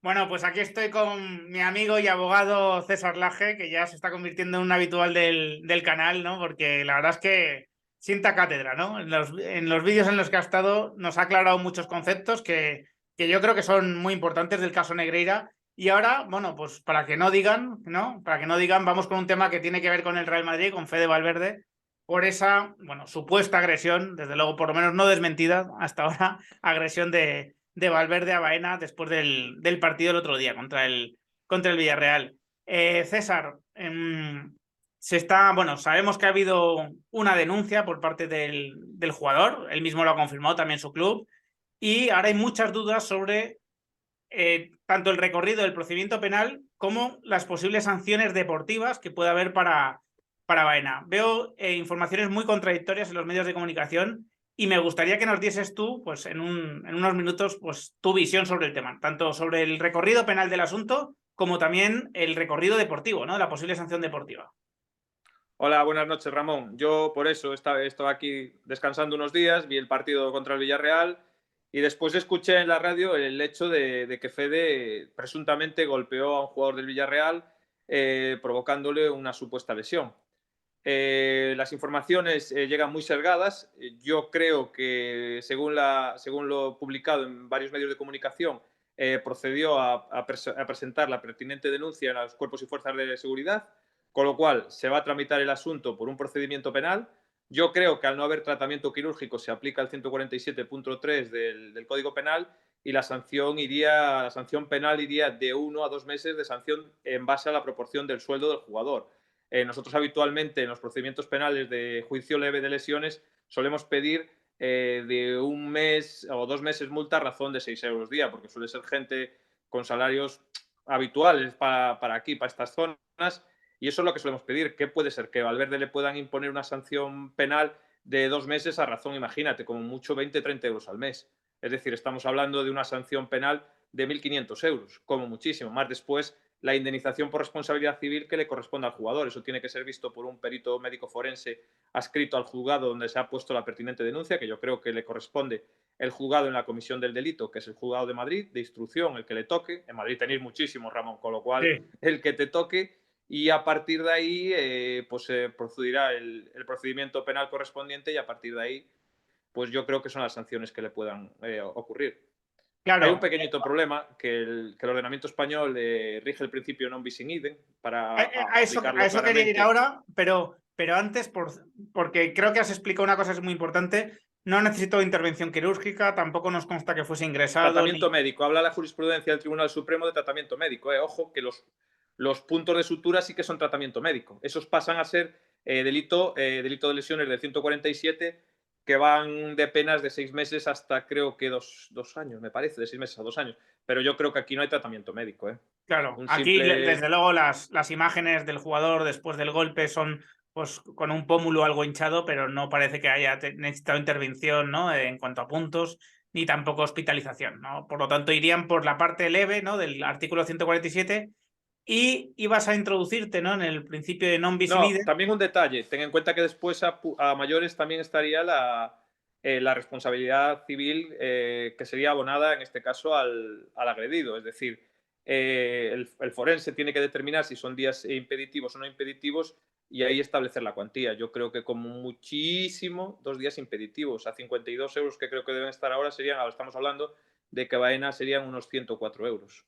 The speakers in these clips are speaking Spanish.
Bueno, pues aquí estoy con mi amigo y abogado César Laje, que ya se está convirtiendo en un habitual del canal, ¿no? Porque la verdad es que sienta cátedra, ¿no? En los vídeos en los que ha estado nos ha aclarado muchos conceptos que yo creo que son muy importantes del caso Negreira. Y ahora, bueno, pues para que no digan, ¿no? Para que no digan, vamos con un tema que tiene que ver con el Real Madrid, con Fede Valverde, por esa, bueno, supuesta agresión, desde luego, por lo menos no desmentida hasta ahora, agresión de Valverde a Baena después del partido el otro día contra el Villarreal. César, bueno, sabemos que ha habido una denuncia por parte del jugador, él mismo lo ha confirmado también su club, y ahora hay muchas dudas sobre tanto el recorrido del procedimiento penal como las posibles sanciones deportivas que puede haber para Baena. Veo informaciones muy contradictorias en los medios de comunicación y me gustaría que nos dieses tú, pues en unos minutos, pues tu visión sobre el tema, tanto sobre el recorrido penal del asunto como también el recorrido deportivo, ¿no? La posible sanción deportiva. Hola, buenas noches, Ramón. Yo por eso estaba aquí descansando unos días, vi el partido contra el Villarreal y después escuché en la radio el hecho de que Fede presuntamente golpeó a un jugador del Villarreal provocándole una supuesta lesión. Las informaciones llegan muy sesgadas. Yo creo que, según lo publicado en varios medios de comunicación, procedió a presentar la pertinente denuncia a los cuerpos y fuerzas de seguridad, con lo cual se va a tramitar el asunto por un procedimiento penal. Yo creo que al no haber tratamiento quirúrgico se aplica el 147.3 del Código Penal y la sanción penal iría de 1 a 2 meses de sanción en base a la proporción del sueldo del jugador. Nosotros habitualmente en los procedimientos penales de juicio leve de lesiones solemos pedir de 1 mes o 2 meses multa a razón de 6 euros día, porque suele ser gente con salarios habituales para aquí, para estas zonas, y eso es lo que solemos pedir. ¿Qué puede ser? Que a Valverde le puedan imponer una sanción penal de 2 meses a razón, imagínate, como mucho 20-30 euros al mes. Es decir, estamos hablando de una sanción penal de 1.500 euros, como muchísimo, más después la indemnización por responsabilidad civil que le corresponde al jugador. Eso tiene que ser visto por un perito médico forense adscrito al juzgado donde se ha puesto la pertinente denuncia, que yo creo que le corresponde el juzgado en la comisión del delito, que es el juzgado de Madrid, de instrucción, el que le toque. En Madrid tenéis muchísimos, Ramón, con lo cual Sí. el que te toque, y a partir de ahí pues se procederá el procedimiento penal correspondiente y a partir de ahí pues yo creo que son las sanciones que le puedan ocurrir. Hay un Claro, pequeñito problema, que el ordenamiento español rige el principio non bis in idem para a aplicarlo eso quería ir claramente. ahora, pero antes, porque creo que has explicado una cosa que es muy importante, no necesito intervención quirúrgica, tampoco nos consta que fuese ingresado, ni... Tratamiento médico. Habla la jurisprudencia del Tribunal Supremo de tratamiento médico. Ojo, que los puntos de sutura sí que son tratamiento médico. Esos pasan a ser delito de lesiones del 147, que van de penas de 6 meses hasta creo que 2 años, me parece, de 6 meses a 2 años. Pero yo creo que aquí no hay tratamiento médico. Claro, Un aquí simple... desde luego las imágenes del jugador después del golpe son pues con un pómulo algo hinchado, pero no parece que haya necesitado intervención, ¿no? En cuanto a puntos, ni tampoco hospitalización, ¿no? Por lo tanto, irían por la parte leve, ¿no? Del artículo 147 y ibas a introducirte, ¿no? En el principio de non bis in No, idem. también un detalle. Ten en cuenta que después a mayores también estaría la responsabilidad civil que sería abonada en este caso al agredido. Es decir, el forense tiene que determinar si son días impeditivos o no impeditivos y ahí establecer la cuantía. Yo creo que como muchísimo 2 días impeditivos a 52 euros que creo que deben estar ahora estamos hablando de que Baena serían unos 104 euros.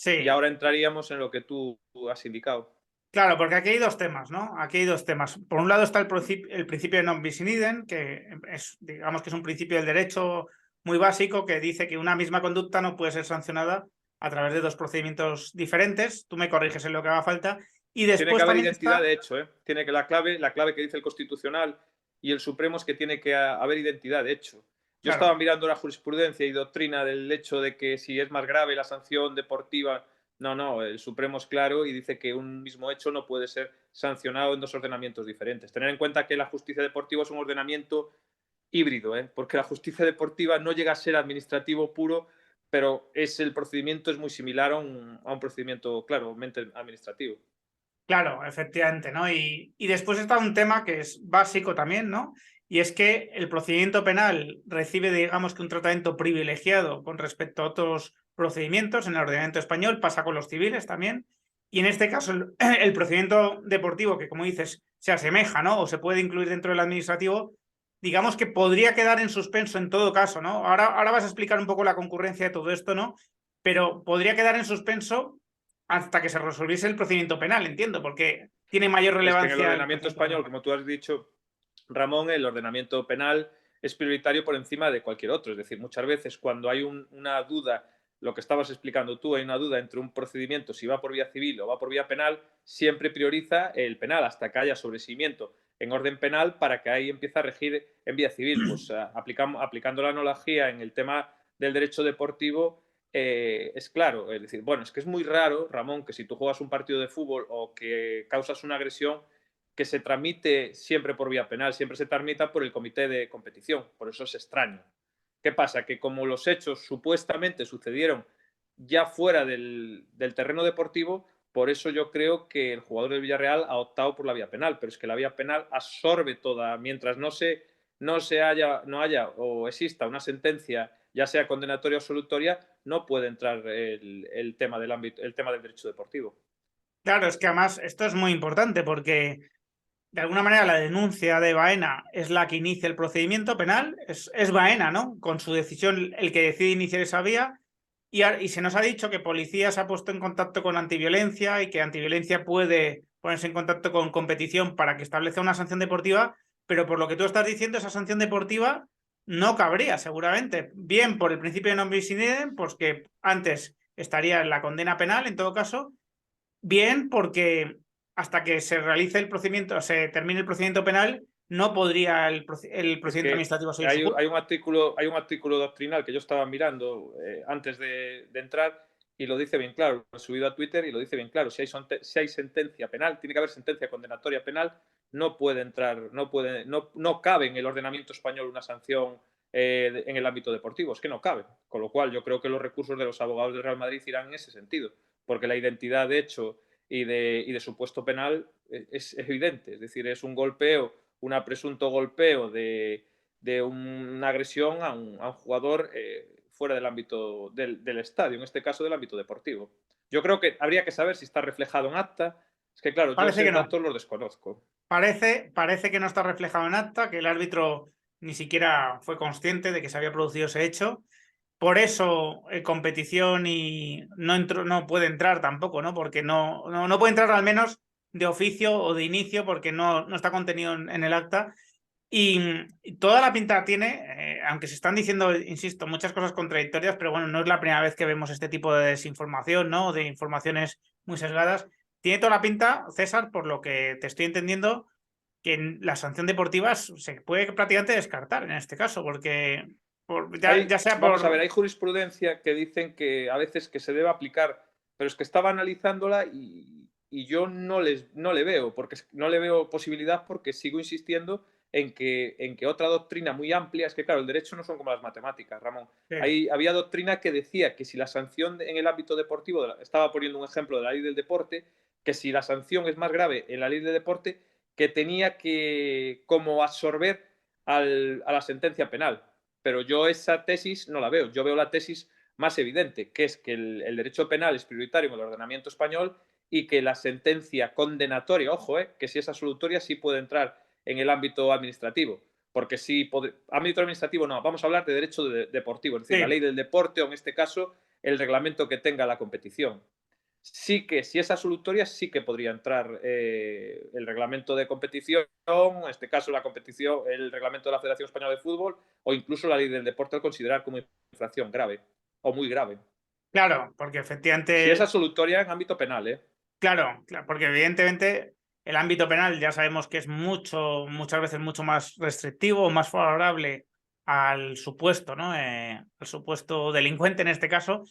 Y Sí, ahora entraríamos en lo que tú has indicado. claro, porque aquí hay dos temas, ¿no? Aquí hay dos temas. Por un lado está el principio de non bis in idem, que es, digamos que es un principio del derecho muy básico que dice que una misma conducta no puede ser sancionada a través de dos procedimientos diferentes. Tú me corriges en lo que haga falta. Y Tiene que después haber también identidad está, de hecho, ¿eh? Tiene que la clave que dice el Constitucional y el Supremo es que tiene que haber identidad de hecho. Yo estaba claro, mirando la jurisprudencia y doctrina del hecho de que si es más grave la sanción deportiva, no, el Supremo es claro y dice que un mismo hecho no puede ser sancionado en dos ordenamientos diferentes. Tener en cuenta que la justicia deportiva es un ordenamiento híbrido, porque la justicia deportiva no llega a ser administrativo puro, pero el procedimiento es muy similar a un procedimiento claramente administrativo. claro, efectivamente, ¿no? Y después está un tema que es básico también, ¿no? Y es que el procedimiento penal recibe, digamos que un tratamiento privilegiado con respecto a otros procedimientos en el ordenamiento español, pasa con los civiles también, y en este caso el procedimiento deportivo, que como dices, se asemeja, ¿no? O se puede incluir dentro del administrativo, digamos que podría quedar en suspenso en todo caso, ¿no? Ahora vas a explicar un poco la concurrencia de todo esto, ¿no? Pero podría quedar en suspenso hasta que se resolviese el procedimiento penal, entiendo, porque tiene mayor Es que en el relevancia el ordenamiento procedimiento español, penal. como tú has dicho, Ramón, el ordenamiento penal es prioritario por encima de cualquier otro. Es decir, muchas veces cuando hay una duda, lo que estabas explicando tú, hay una duda entre un procedimiento, si va por vía civil o va por vía penal, siempre prioriza el penal hasta que haya sobreseimiento en orden penal para que ahí empiece a regir en vía civil. Pues aplicando la analogía en el tema del derecho deportivo, es claro, es decir, bueno, es que es muy raro, Ramón, que si tú juegas un partido de fútbol o que causas una agresión, que se tramite siempre por vía penal, siempre se tramita por el comité de competición, por eso es extraño. ¿Qué pasa? Que como los hechos supuestamente sucedieron ya fuera del terreno deportivo, por eso yo creo que el jugador del Villarreal ha optado por la vía penal, pero es que la vía penal absorbe toda, mientras no haya o exista una sentencia, ya sea condenatoria o absolutoria, no puede entrar el tema del ámbito, el tema del derecho deportivo. Claro, es que además esto es muy importante porque de alguna manera la denuncia de Baena es la que inicia el procedimiento penal, es Baena, ¿no? Con su decisión el que decide iniciar esa vía y se nos ha dicho que policía se ha puesto en contacto con antiviolencia y que antiviolencia puede ponerse en contacto con competición para que establezca una sanción deportiva, pero por lo que tú estás diciendo, esa sanción deportiva no cabría seguramente, bien por el principio de non bis in idem, pues que antes estaría en la condena penal en todo caso, bien porque hasta que se realice el procedimiento, se termine el procedimiento penal, no podría el Es procedimiento que administrativo seguir su curso. hay un artículo doctrinal que yo estaba mirando antes de entrar y lo dice bien claro. Lo he subido a Twitter y lo dice bien claro. Si hay sentencia penal, tiene que haber sentencia condenatoria penal, no puede entrar, no cabe en el ordenamiento español una sanción en el ámbito deportivo. Es que no cabe. Con lo cual, yo creo que los recursos de los abogados del Real Madrid irán en ese sentido, porque la identidad de hecho y de supuesto penal es evidente. Es decir, es un golpeo, un presunto golpeo de una agresión a un jugador fuera del ámbito del estadio, en este caso del ámbito deportivo. Yo creo que habría que saber si está reflejado en acta. Es que, claro, yo Parece que esos no. datos los desconozco. Parece que no está reflejado en acta, que el árbitro ni siquiera fue consciente de que se había producido ese hecho. Por eso competición y no puede entrar tampoco, ¿no? Porque no puede entrar al menos de oficio o de inicio porque no está contenido en el acta. Y toda la pinta tiene, aunque se están diciendo, insisto, muchas cosas contradictorias, pero bueno, no es la primera vez que vemos este tipo de desinformación, ¿no? De informaciones muy sesgadas. Tiene toda la pinta, César, por lo que te estoy entendiendo, que la sanción deportiva se puede prácticamente descartar en este caso, porque ya sea Vamos a ver, por... hay jurisprudencia que dicen que a veces que se debe aplicar, pero es que estaba analizándola y yo no le veo, porque no le veo posibilidad porque sigo insistiendo en que otra doctrina muy amplia, es que claro, el derecho no son como las matemáticas, Ramón. Había doctrina que decía que si la sanción en el ámbito deportivo, estaba poniendo un ejemplo de la ley del deporte, que si la sanción es más grave en la ley del deporte, que tenía que como absorber a la sentencia penal. Pero yo esa tesis no la veo. Yo veo la tesis más evidente, que es que el derecho penal es prioritario en el ordenamiento español y que la sentencia condenatoria, ojo, que si es absolutoria sí puede entrar en el ámbito administrativo. Porque si ámbito administrativo no, vamos a hablar de derecho deportivo, es decir, Sí, la ley del deporte o en este caso el reglamento que tenga la competición. Sí que, si es absolutoria, sí que podría entrar el reglamento de competición, en este caso la competición, el reglamento de la Federación Española de Fútbol o incluso la ley del deporte al considerar como infracción grave o muy grave. claro, porque Si es efectivamente, absolutoria en ámbito penal, ¿eh? claro, porque evidentemente el ámbito penal ya sabemos que es muchas veces mucho más restrictivo o más favorable al supuesto, ¿no? Al supuesto delincuente en este caso.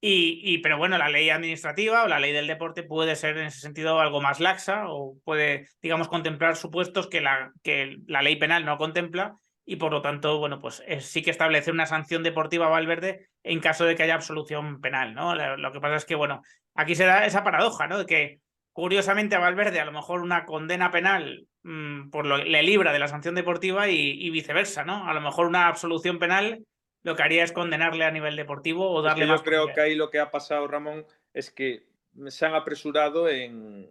Pero bueno, la ley administrativa o la ley del deporte puede ser en ese sentido algo más laxa o puede, digamos, contemplar supuestos que la ley penal no contempla y por lo tanto, bueno, pues sí que establece una sanción deportiva a Valverde en caso de que haya absolución penal, ¿no? Lo que pasa es que, bueno, aquí se da esa paradoja, ¿no? De que curiosamente a Valverde a lo mejor una condena penal le libra de la sanción deportiva y viceversa, ¿no? A lo mejor una absolución penal lo que haría es condenarle a nivel deportivo o Es darle que yo más creo que posibilidades. ahí lo que ha pasado, Ramón, es que se han apresurado en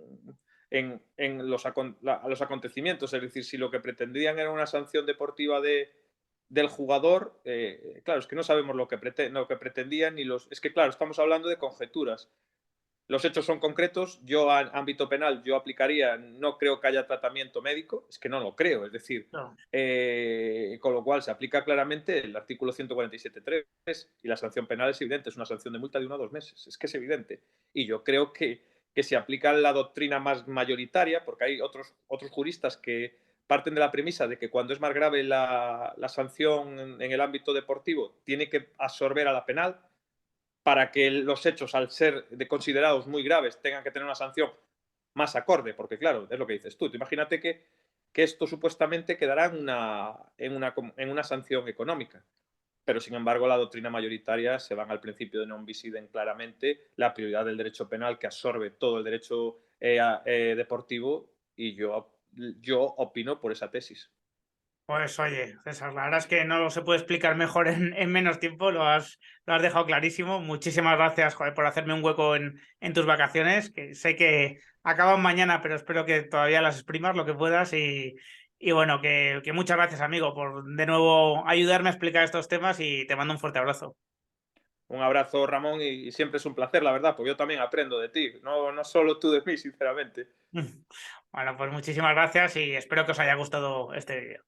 a los acontecimientos. Es decir, si lo que pretendían era una sanción deportiva del jugador, claro, es que no sabemos lo que pretendían. Es que, claro, estamos hablando de conjeturas. Los hechos son concretos. Yo, en ámbito penal, yo aplicaría, no creo que haya tratamiento médico, es que no lo creo. Es decir, No. con lo cual se aplica claramente el artículo 147.3 y la sanción penal es evidente, es una sanción de multa de 1 a 2 meses, es que es evidente. Y yo creo que se aplica la doctrina más mayoritaria, porque hay otros juristas que parten de la premisa de que cuando es más grave la sanción en el ámbito deportivo, tiene que absorber a la penal para que los hechos, al ser considerados muy graves, tengan que tener una sanción más acorde, porque claro, es lo que dices tú. Imagínate que esto supuestamente quedará en una sanción económica, pero sin embargo la doctrina mayoritaria se van al principio de non bis idem claramente, la prioridad del derecho penal que absorbe todo el derecho deportivo, y yo opino por esa tesis. Pues oye, César, la verdad es que no lo se puede explicar mejor en menos tiempo, lo has dejado clarísimo. Muchísimas gracias, joder, por hacerme un hueco en tus vacaciones, que sé que acaban mañana, pero espero que todavía las exprimas lo que puedas y bueno, que muchas gracias, amigo, por de nuevo ayudarme a explicar estos temas y te mando un fuerte abrazo. Un abrazo, Ramón, y siempre es un placer, la verdad, porque yo también aprendo de ti, no solo tú de mí, sinceramente. Bueno, pues muchísimas gracias y espero que os haya gustado este vídeo.